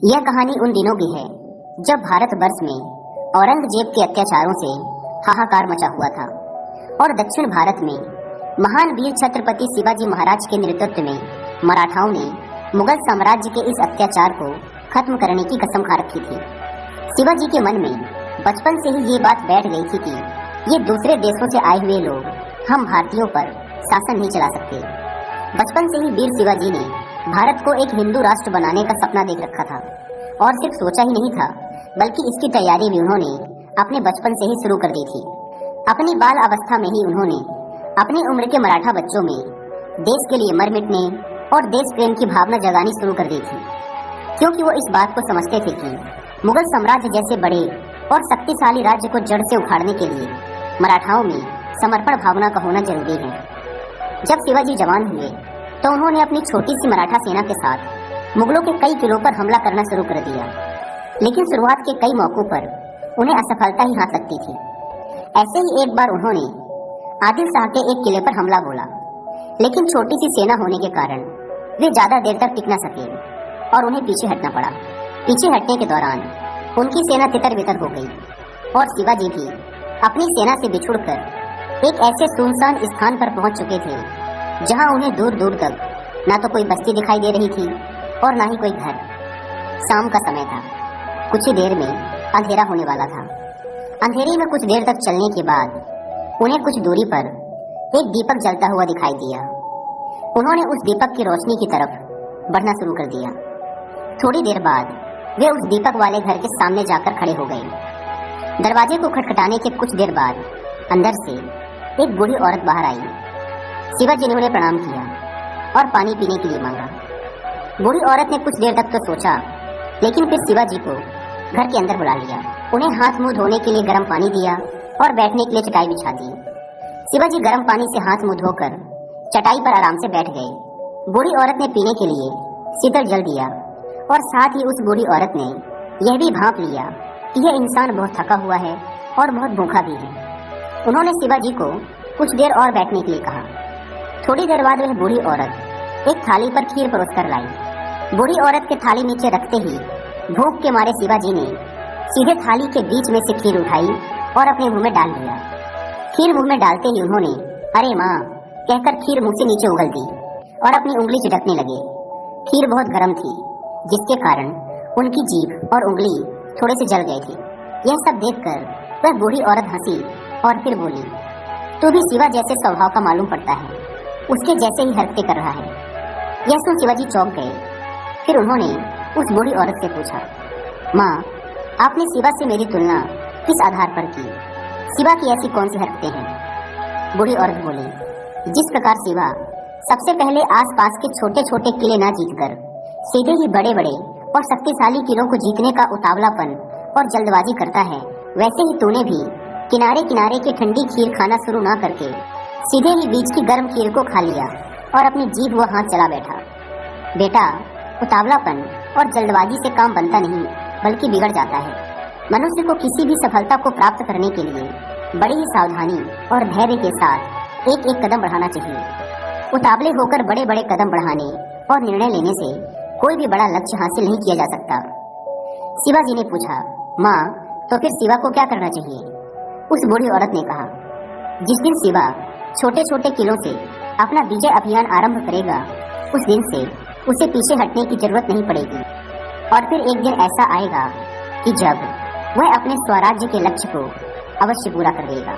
यह कहानी उन दिनों की है जब भारतवर्ष में औरंगजेब के अत्याचारों से हाहाकार मचा हुआ था और दक्षिण भारत में महान वीर छत्रपति शिवाजी महाराज के नेतृत्व में मराठाओं ने मुगल साम्राज्य के इस अत्याचार को खत्म करने की कसम खा रखी थी। शिवाजी के मन में बचपन से ही ये बात बैठ गई थी कि ये दूसरे देशों से आए हुए लोग हम भारतीयों पर शासन नहीं चला सकते। बचपन से ही वीर शिवाजी ने भारत को एक हिंदू राष्ट्र बनाने का सपना देख रखा था और सिर्फ सोचा ही नहीं था बल्कि इसकी तैयारी भी उन्होंने अपने बचपन से ही शुरू कर दी थी। अपनी बाल अवस्था में ही उन्होंने अपनी उम्र के मराठा बच्चों में देश के लिए मर मिटने और देश प्रेम की भावना जगानी शुरू कर दी थी, क्योंकि वो इस बात को समझते थे कि मुगल साम्राज्य जैसे बड़े और शक्तिशाली राज्य को जड़ से उखाड़ने के लिए मराठाओं में समर्पण भावना का होना जरूरी है। जब शिवाजी जवान हुए तो उन्होंने अपनी छोटी सी मराठा सेना के साथ मुगलों के कई किलों पर हमला करना शुरू कर दिया, लेकिन शुरुआत के कई मौकों पर उन्हें असफलता ही हाथ लगती थी। ऐसे ही एक बार उन्होंने आदिल शाह के एक किले पर हमला बोला, लेकिन छोटी सी सेना होने के कारण वे ज्यादा देर तक टिक न सके और उन्हें पीछे हटना पड़ा। पीछे हटने के दौरान उनकी सेना तितर बितर हो गई और शिवाजी भी अपनी सेना से बिछुड़कर एक ऐसे सुनसान स्थान पर पहुंच चुके थे जहां उन्हें दूर दूर तक ना तो कोई बस्ती दिखाई दे रही थी और ना ही कोई घर। शाम का समय था, कुछ ही देर में अंधेरा होने वाला था। अंधेरे में कुछ देर तक चलने के बाद उन्हें कुछ दूरी पर एक दीपक जलता हुआ दिखाई दिया। उन्होंने उस दीपक की रोशनी की तरफ बढ़ना शुरू कर दिया। थोड़ी देर बाद वे उस दीपक वाले घर के सामने जाकर खड़े हो गए। दरवाजे को खटखटाने के कुछ देर बाद अंदर से एक बूढ़ी औरत बाहर आई। शिवाजी ने उन्हें प्रणाम किया और पानी पीने के लिए मांगा। बूढ़ी औरत ने कुछ देर तक तो सोचा, लेकिन फिर शिवाजी को घर के अंदर बुला लिया। उन्हें हाथ मुंह धोने के लिए गर्म पानी दिया और बैठने के लिए चटाई बिछा दी। शिवाजी गर्म पानी से हाथ मुंह धोकर चटाई पर आराम से बैठ गए। बूढ़ी औरत ने पीने के लिए शीतल जल दिया और साथ ही उस बूढ़ी औरत ने यह भी भांप लिया कि यह इंसान बहुत थका हुआ है और बहुत भूखा भी है। उन्होंने शिवाजी को कुछ देर और बैठने के लिए कहा। थोड़ी देर बाद वह बूढ़ी औरत एक थाली पर खीर परोसकर लाई। बूढ़ी औरत के थाली नीचे रखते ही भूख के मारे शिवाजी ने सीधे थाली के बीच में से खीर उठाई और अपने मुंह में डाल लिया। खीर मुंह में डालते ही उन्होंने अरे माँ कहकर खीर मुंह से नीचे उगल दी और अपनी उंगली चिटकने लगे। खीर बहुत गर्म थी, जिसके कारण उनकी जीभ और उंगली थोड़े से जल गए थे। यह सब देखकर वह बूढ़ी औरत हंसी और फिर बोली, तू भी शिवा जैसे स्वभाव का मालूम पड़ता है, उसके जैसे ही हरकतें कर रहा है। यह सुन शिवाजी चौंक गए। फिर उन्होंने उस बूढ़ी औरत से पूछा, माँ आपने शिवा से मेरी तुलना किस आधार पर की? शिवा की ऐसी कौन सी हरकतें हैं? बूढ़ी औरत बोली, जिस प्रकार शिवा सबसे पहले आसपास के छोटे छोटे किले ना जीतकर सीधे ही बड़े बड़े और शक्तिशाली किलों को जीतने का उतावलापन और जल्दबाजी करता है, वैसे ही तूने भी किनारे किनारे की ठंडी खीर खाना शुरू ना करके सीधे ही बीच की गर्म खीर को खा लिया और अपनी जीभ व हाथ चला बैठा। बेटा, उतावलापन और जल्दबाजी से काम बनता नहीं बल्कि बिगड़ जाता है। मनुष्य को किसी भी सफलता को प्राप्त करने के लिए बड़ी ही सावधानी और धैर्य के साथ एक एक कदम बढ़ाना चाहिए। उतावले होकर बड़े बड़े कदम बढ़ाने और निर्णय लेने से कोई भी बड़ा लक्ष्य हासिल नहीं किया जा सकता। शिवाजी ने पूछा, माँ तो फिर शिवा को क्या करना चाहिए? उस बूढ़ी औरत ने कहा, जिस दिन शिवा छोटे छोटे किलों से अपना विजय अभियान आरंभ करेगा, उस दिन से उसे पीछे हटने की जरूरत नहीं पड़ेगी और फिर एक दिन ऐसा आएगा कि जब वह अपने स्वराज्य के लक्ष्य को अवश्य पूरा कर देगा।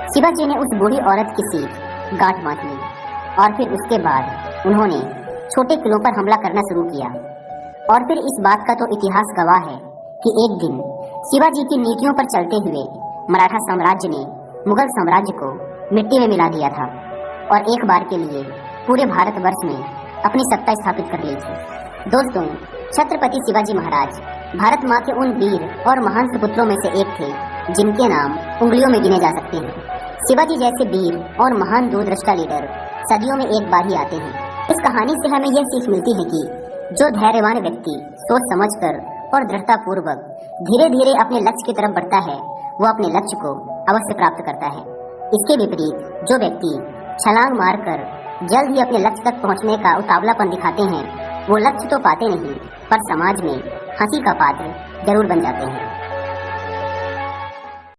शिवाजी ने उस बूढ़ी औरत की सीख गांठ बांध ली और फिर उसके बाद उन्होंने छोटे किलों पर हमला करना शुरू किया। और फिर इस बात का तो इतिहास गवाह है कि एक दिन शिवाजी की नीतियों पर चलते हुए मराठा साम्राज्य ने मुगल साम्राज्य को मिट्टी में मिला दिया था और एक बार के लिए पूरे भारतवर्ष में अपनी सत्ता स्थापित कर ली थी। दोस्तों, छत्रपति शिवाजी महाराज भारत माँ के उन वीर और महान सुपुत्रों में से एक थे जिनके नाम उंगलियों में गिने जा सकते हैं। शिवाजी जैसे वीर और महान दूरदृष्टा लीडर सदियों में एक बार ही आते हैं। इस कहानी से हमें यह सीख मिलती है कि जो धैर्यवान व्यक्ति सोच समझकर और दृढ़ता पूर्वक धीरे धीरे अपने लक्ष्य की तरफ बढ़ता है, वो अपने लक्ष्य को अवश्य प्राप्त करता है। इसके विपरीत जो व्यक्ति छलांग मारकर जल्द ही अपने लक्ष्य तक पहुंचने का उतावलापन दिखाते हैं, वो लक्ष्य तो पाते नहीं, पर समाज में हंसी का पात्र जरूर बन जाते हैं।